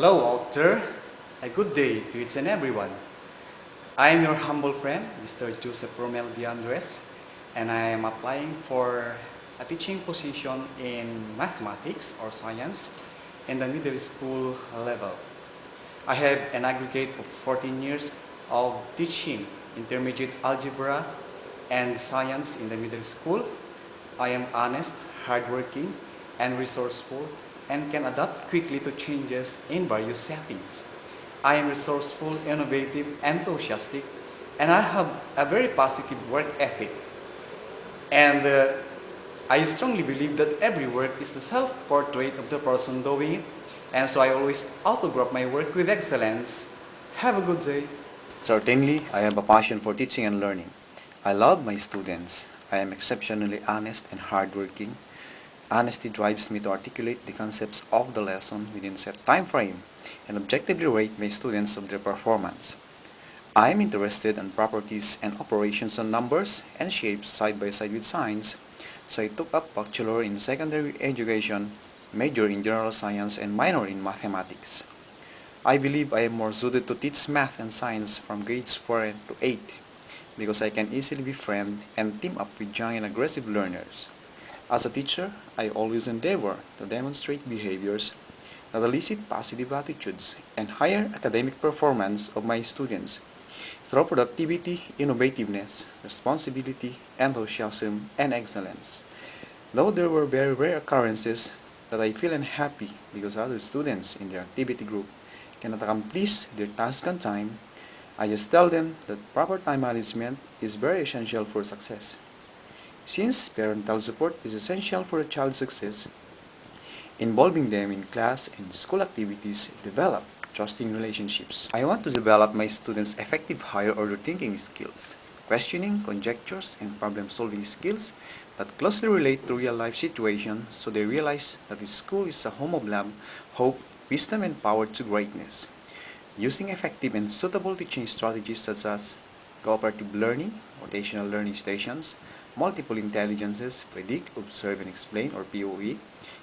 Hello out there. A good day to each and everyone. I am your humble friend, Mr. Josephromel and I am applying for a teaching position in mathematics or science in the middle school level. I have an aggregate of 14 years of teaching intermediate algebra and science in the middle school. I am honest, hardworking, and resourceful and can adapt quickly to changes in various settings. I am resourceful, innovative, enthusiastic, and I have a very positive work ethic. And I strongly believe that every work is the self-portrait of the person doing it, and so I always autograph my work with excellence. Have a good day. Certainly, I have a passion for teaching and learning. I love my students. I am exceptionally honest and hardworking. Honesty drives me to articulate the concepts of the lesson within set time frame and objectively rate my students of their performance. I am interested in properties and operations on numbers and shapes side by side with science, so I took up bachelor in secondary education, major in general science and minor in mathematics. I believe I am more suited to teach math and science from grades 4 to 8 because I can easily befriend and team up with young and aggressive learners. As a teacher, I always endeavor to demonstrate behaviors that elicit positive attitudes and higher academic performance of my students through productivity, innovativeness, responsibility, enthusiasm, and excellence. Though there were very rare occurrences that I feel unhappy because other students in their activity group cannot accomplish their task on time, I just tell them that proper time management is very essential for success. Since parental support is essential for a child's success, involving them in class and school activities develop trusting relationships. I want to develop my students' effective higher order thinking skills, questioning, conjectures, and problem-solving skills that closely relate to real-life situations so they realize that the school is a home of love, hope, wisdom, and power to greatness. Using effective and suitable teaching strategies such as cooperative learning, rotational learning stations, multiple intelligences, predict, observe, and explain or POE,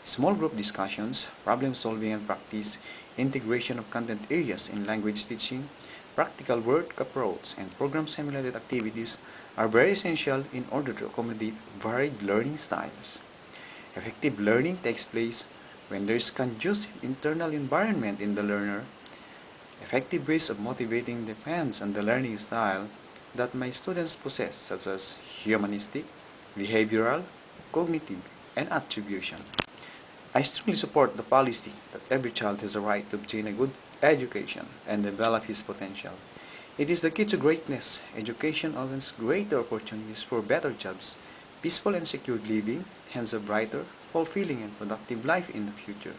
small group discussions, problem solving and practice, integration of content areas in language teaching, practical work approach, and program simulated activities are very essential in order to accommodate varied learning styles. Effective learning takes place when there is conducive internal environment in the learner. Effective ways of motivating depends on the learning style that my students possess, such as humanistic, behavioral, cognitive, and attribution. I strongly support the policy that every child has a right to obtain a good education and develop his potential. It is the key to greatness. Education opens greater opportunities for better jobs, peaceful and secure living, hence a brighter, fulfilling, and productive life in the future.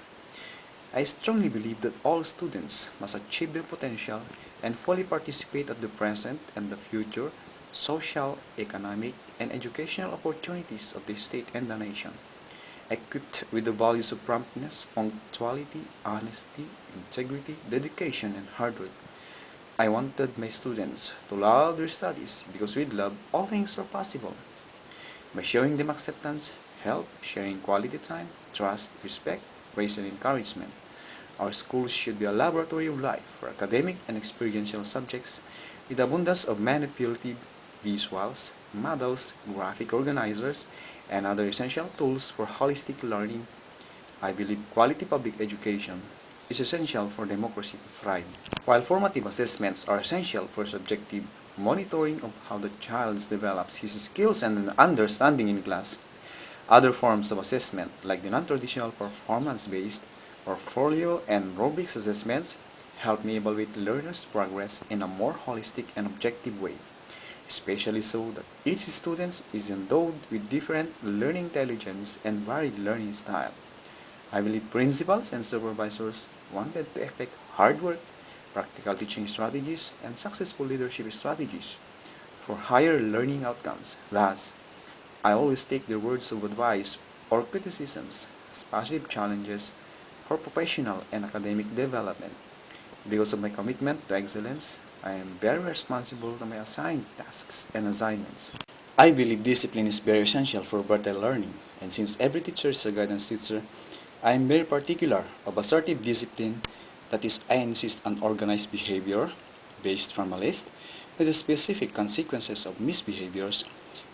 I strongly believe that all students must achieve their potential and fully participate at the present and the future social, economic, and educational opportunities of the state and the nation. Equipped with the values of promptness, punctuality, honesty, integrity, dedication, and hard work, I wanted my students to love their studies because with love, all things are possible. By showing them acceptance, help, sharing quality time, trust, respect, praise, and encouragement, our schools should be a laboratory of life for academic and experiential subjects with abundance of manipulative visuals, models, graphic organizers, and other essential tools for holistic learning. I believe quality public education is essential for democracy to thrive. While formative assessments are essential for subjective monitoring of how the child develops his skills and understanding in class, other forms of assessment like the non-traditional performance-based portfolio and rubrics assessments help me evaluate learners' progress in a more holistic and objective way, especially so that each student is endowed with different learning intelligence and varied learning style. I believe principals and supervisors wanted to effect hard work, practical teaching strategies, and successful leadership strategies for higher learning outcomes. Thus, I always take their words of advice or criticisms as positive challenges for professional and academic development. Because of my commitment to excellence, I am very responsible to my assigned tasks and assignments. I believe discipline is very essential for better learning, and since every teacher is a guidance teacher, I am very particular of assertive discipline That is, I insist on organized behavior based from a list with the specific consequences of misbehaviors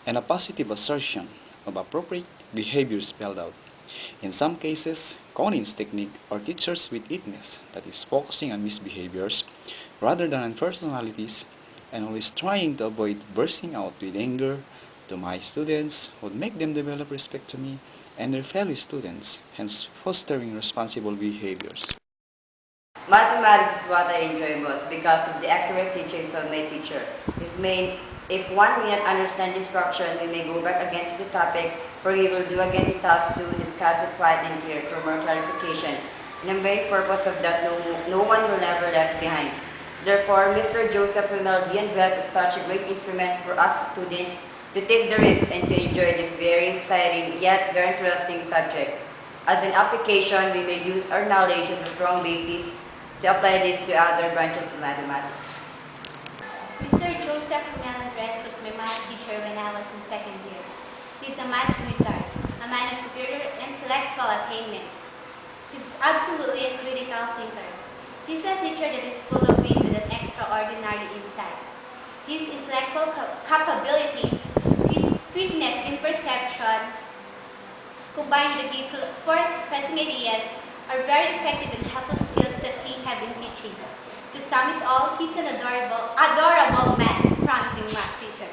and a positive assertion of appropriate behavior spelled out. In some cases, Conin's technique or teachers with itness, that is focusing on misbehaviors rather than on personalities and always trying to avoid bursting out with anger to my students would make them develop respect to me and their fellow students, hence fostering responsible behaviors. Mathematics is what I enjoy most because of the accurate teachings of my teacher. If one may not understand the instruction, we may go back again to the topic, for he will do again the task to discuss it quiet and clear for more clarifications. And the main purpose of that, no one will ever left behind. Therefore, Mr. Josephromel is such a great instrument for us students to take the risk and to enjoy this very exciting yet very interesting subject. As an application, we may use our knowledge as a strong basis to apply this to other branches of mathematics. Mr. Josephromel was my math teacher when I was in second year. He's a math wizard, a man of superior intellectual attainments. He's absolutely a critical thinker. He's a teacher that is full of wit with an extraordinary insight. His intellectual capabilities, his quickness in perception, combined with the gift for expressing ideas, are very effective and helpful skills that he has in teaching. To sum it all, he's an adorable man, promising math teacher.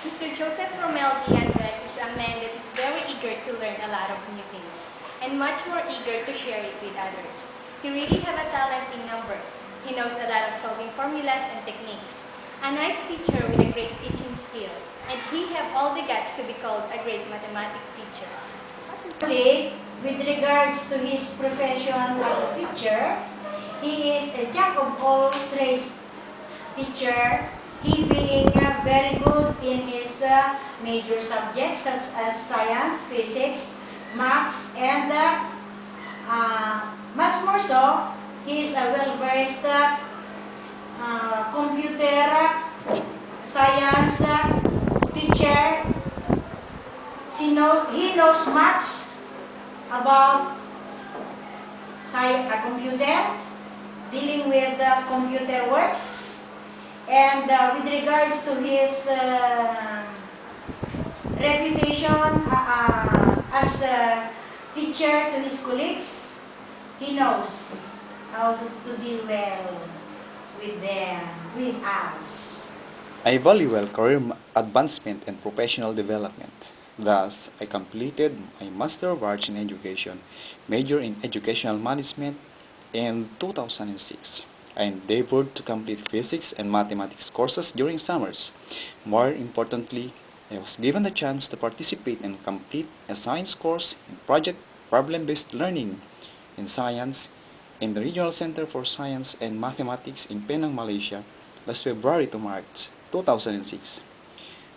Mr. Josephromel is a man that is very eager to learn a lot of new things and much more eager to share it with others. He really has a talent in numbers. He knows a lot of solving formulas and techniques. A nice teacher with a great teaching skill, and he has all the guts to be called a great mathematics teacher. With regards to his profession as a teacher, he is a jack of all trades teacher, he being very good in his major subjects such as science, physics, math, and much more so, he is a well-versed computer science teacher. He knows much about a computer, dealing with computer works, and with regards to his reputation as a teacher to his colleagues, he knows how to deal well with them, with us. I value well career advancement and professional development. Thus, I completed my Master of Arts in Education, major in Educational Management in 2006. I endeavored to complete physics and mathematics courses during summers. More importantly, I was given the chance to participate and complete a science course in project problem-based learning in science in the Regional Center for Science and Mathematics in Penang, Malaysia, last February to March 2006.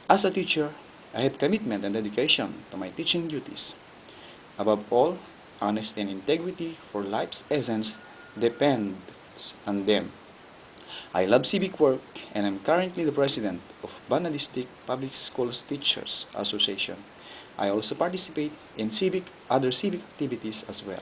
As a teacher, I had commitment and dedication to my teaching duties. Above all, honesty and integrity for life's essence depends on them. I love civic work and am currently the president of Bana District Public Schools Teachers Association. I also participate in other civic activities as well.